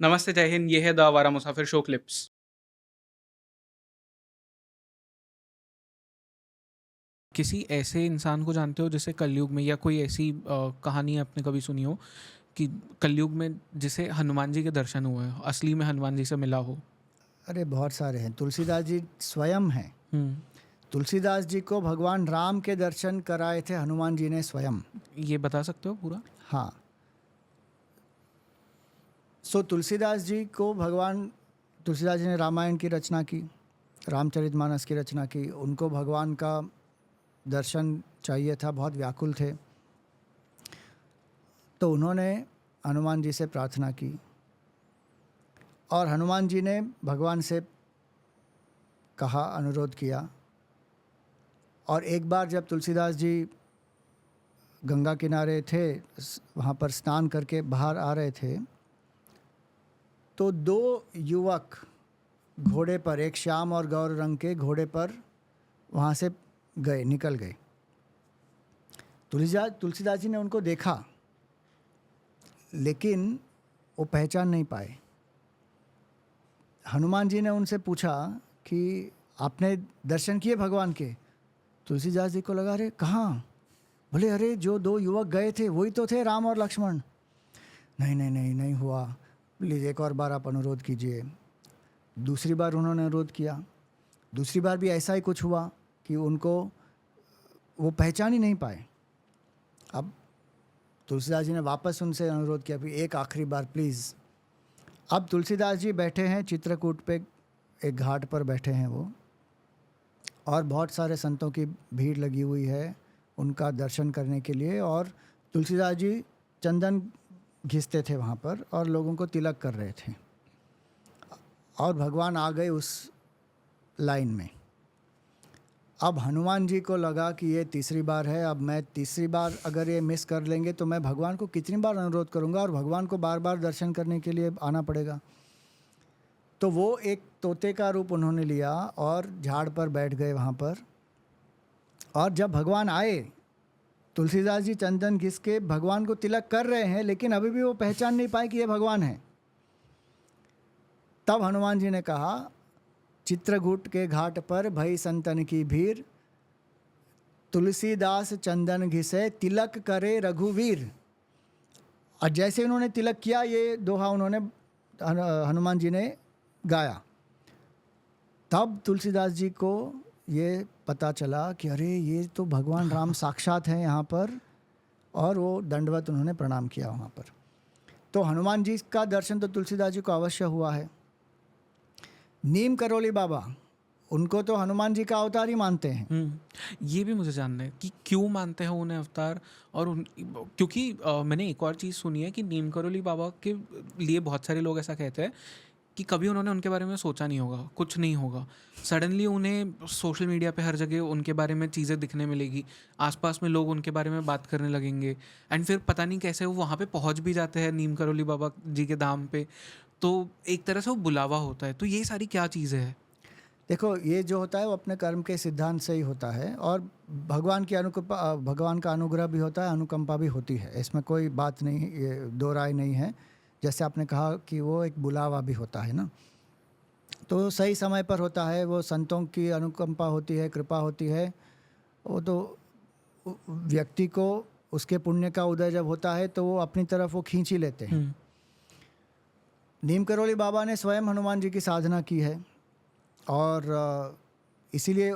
नमस्ते, जय हिंद, ये है द आवारा मुसाफिर शो क्लिप्स। किसी ऐसे इंसान को जानते हो जिसे कलयुग में या कोई ऐसी कहानी आपने कभी सुनी हो कि कलयुग में जिसे हनुमान जी के दर्शन हुए हो, असली में हनुमान जी से मिला हो? अरे बहुत सारे हैं। तुलसीदास जी स्वयं हैं। हुँ। तुलसीदास जी को भगवान राम के दर्शन कराए थे हनुमान जी ने स्वयं। ये बता सकते हो पूरा? हाँ। तुलसीदास जी को भगवान तुलसीदास जी ने रामायण की रचना की, रामचरितमानस की रचना की। उनको भगवान का दर्शन चाहिए था, बहुत व्याकुल थे। तो उन्होंने हनुमान जी से प्रार्थना की और हनुमान जी ने भगवान से कहा, अनुरोध किया। और एक बार जब तुलसीदास जी गंगा किनारे थे, वहाँ पर स्नान करके बाहर आ रहे थे, तो दो युवक घोड़े पर, एक श्याम और गौर रंग के घोड़े पर वहाँ से निकल गए। तुलसीदास जी ने उनको देखा, लेकिन वो पहचान नहीं पाए। हनुमान जी ने उनसे पूछा कि आपने दर्शन किए भगवान के? तुलसीदास जी को लगा, अरे कहाँ? बोले, अरे जो दो युवक गए थे वही तो थे, राम और लक्ष्मण। नहीं नहीं नहीं नहीं हुआ, प्लीज़ एक और बार आप अनुरोध कीजिए। दूसरी बार उन्होंने अनुरोध किया। दूसरी बार भी ऐसा ही कुछ हुआ कि उनको वो पहचान ही नहीं पाए। अब तुलसीदास जी ने वापस उनसे अनुरोध किया, फिर एक आखिरी बार प्लीज़। अब तुलसीदास जी बैठे हैं चित्रकूट पे, एक घाट पर बैठे हैं वो, और बहुत सारे संतों की भीड़ लगी हुई है उनका दर्शन करने के लिए। और तुलसीदास जी चंदन घिसते थे वहाँ पर और लोगों को तिलक कर रहे थे, और भगवान आ गए उस लाइन में। अब हनुमान जी को लगा कि ये तीसरी बार है, अब मैं तीसरी बार अगर ये मिस कर लेंगे तो मैं भगवान को कितनी बार अनुरोध करूँगा, और भगवान को बार बार दर्शन करने के लिए आना पड़ेगा। तो वो एक तोते का रूप उन्होंने लिया और झाड़ पर बैठ गए वहाँ पर। और जब भगवान आए, तुलसीदास जी चंदन घिस के भगवान को तिलक कर रहे हैं, लेकिन अभी भी वो पहचान नहीं पाए कि ये भगवान है। तब हनुमान जी ने कहा, चित्रकूट के घाट पर भई संतन की भीड़, तुलसीदास चंदन घिसे तिलक करे रघुवीर। और जैसे उन्होंने तिलक किया, ये दोहा उन्होंने हनुमान जी ने गाया। तब तुलसीदास जी को ये पता चला कि अरे ये तो भगवान राम साक्षात हैं यहाँ पर, और वो दंडवत उन्होंने प्रणाम किया वहाँ पर। तो हनुमान जी का दर्शन तो तुलसीदास जी को अवश्य हुआ है। नीम करोली बाबा, उनको तो हनुमान जी का अवतार ही मानते हैं। ये भी मुझे जानना है कि क्यों मानते हैं उन्हें अवतार? और क्योंकि मैंने एक और चीज़ सुनी है कि नीम करोली बाबा के लिए बहुत सारे लोग ऐसा कहते हैं कि कभी उन्होंने उनके बारे में सोचा नहीं होगा, कुछ नहीं होगा। सडनली उन्हें सोशल मीडिया पे हर जगह उनके बारे में चीज़ें दिखने मिलेगी, आसपास में लोग उनके बारे में बात करने लगेंगे, एंड फिर पता नहीं कैसे वो वहाँ पे पहुँच भी जाते हैं नीम करोली बाबा जी के धाम पे। तो एक तरह से वो बुलावा होता है। तो ये सारी क्या चीज़ें हैं? देखो, ये जो होता है वो अपने कर्म के सिद्धांत से ही होता है, और भगवान की अनुकंपा, भगवान का अनुग्रह भी होता है, अनुकंपा भी होती है, इसमें कोई बात नहीं, ये दो राय नहीं है। जैसे आपने कहा कि वो एक बुलावा भी होता है ना, तो सही समय पर होता है। वो संतों की अनुकंपा होती है, कृपा होती है। वो तो व्यक्ति को उसके पुण्य का उदय जब होता है तो वो अपनी तरफ वो खींच ही लेते हैं। हुँ। नीम करोली बाबा ने स्वयं हनुमान जी की साधना की है, और इसीलिए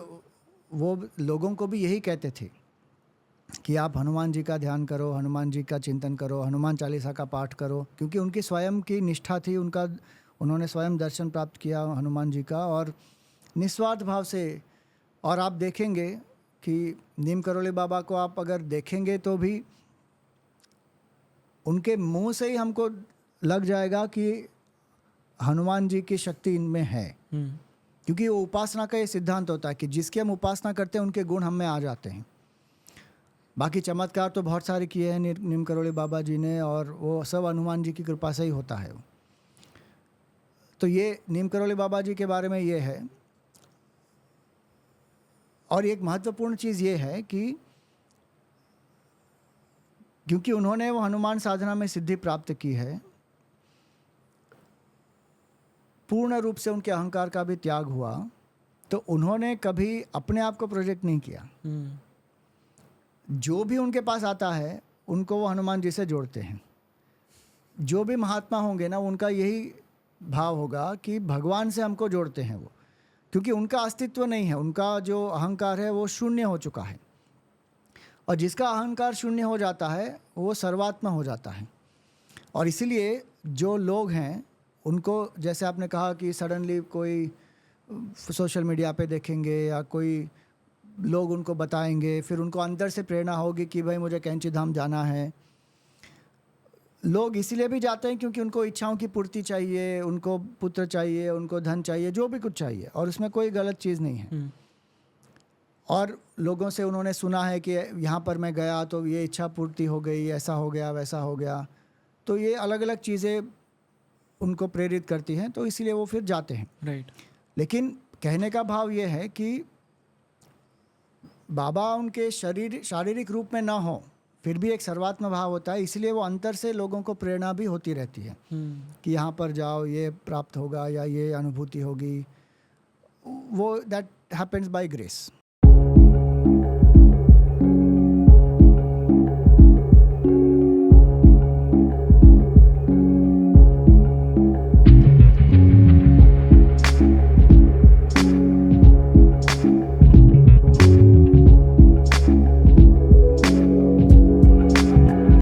वो लोगों को भी यही कहते थे कि आप हनुमान जी का ध्यान करो, हनुमान जी का चिंतन करो, हनुमान चालीसा का पाठ करो, क्योंकि उनकी स्वयं की निष्ठा थी, उनका उन्होंने स्वयं दर्शन प्राप्त किया हनुमान जी का, और निस्वार्थ भाव से। और आप देखेंगे कि नीम करोली बाबा को आप अगर देखेंगे तो भी उनके मुंह से ही हमको लग जाएगा कि हनुमान जी की शक्ति इनमें है, हुँ। क्योंकि वो उपासना का ये सिद्धांत होता है कि जिसकी हम उपासना करते हैं उनके गुण हम में आ जाते हैं। बाकी चमत्कार तो बहुत सारे किए हैं नीम करोली बाबा जी ने, और वो सब हनुमान जी की कृपा से ही होता है। तो ये नीम करोली बाबा जी के बारे में ये है। और एक महत्वपूर्ण चीज़ ये है कि क्योंकि उन्होंने वो हनुमान साधना में सिद्धि प्राप्त की है, पूर्ण रूप से उनके अहंकार का भी त्याग हुआ, तो उन्होंने कभी अपने आप को प्रोजेक्ट नहीं किया। जो भी उनके पास आता है उनको वो हनुमान जी से जोड़ते हैं। जो भी महात्मा होंगे ना, उनका यही भाव होगा कि भगवान से हमको जोड़ते हैं वो, क्योंकि उनका अस्तित्व नहीं है, उनका जो अहंकार है वो शून्य हो चुका है। और जिसका अहंकार शून्य हो जाता है वो सर्वात्मा हो जाता है। और इसीलिए जो लोग हैं उनको, जैसे आपने कहा कि सडनली कोई सोशल मीडिया पे देखेंगे या कोई लोग उनको बताएंगे, फिर उनको अंदर से प्रेरणा होगी कि भाई मुझे कैंची धाम जाना है। लोग इसीलिए भी जाते हैं क्योंकि उनको इच्छाओं की पूर्ति चाहिए, उनको पुत्र चाहिए, उनको धन चाहिए, जो भी कुछ चाहिए, और उसमें कोई गलत चीज़ नहीं है। और लोगों से उन्होंने सुना है कि यहाँ पर मैं गया तो ये इच्छा पूर्ति हो गई, ऐसा हो गया, वैसा हो गया। तो ये अलग अलग चीज़ें उनको प्रेरित करती हैं, तो इसीलिए वो फिर जाते हैं। राइट। लेकिन कहने का भाव ये है कि बाबा उनके शारीरिक रूप में ना हो, फिर भी एक सर्वात्म भाव होता है, इसलिए वो अंतर से लोगों को प्रेरणा भी होती रहती है कि यहाँ पर जाओ, ये प्राप्त होगा या ये अनुभूति होगी। वो दैट हैपेंस बाय ग्रेस।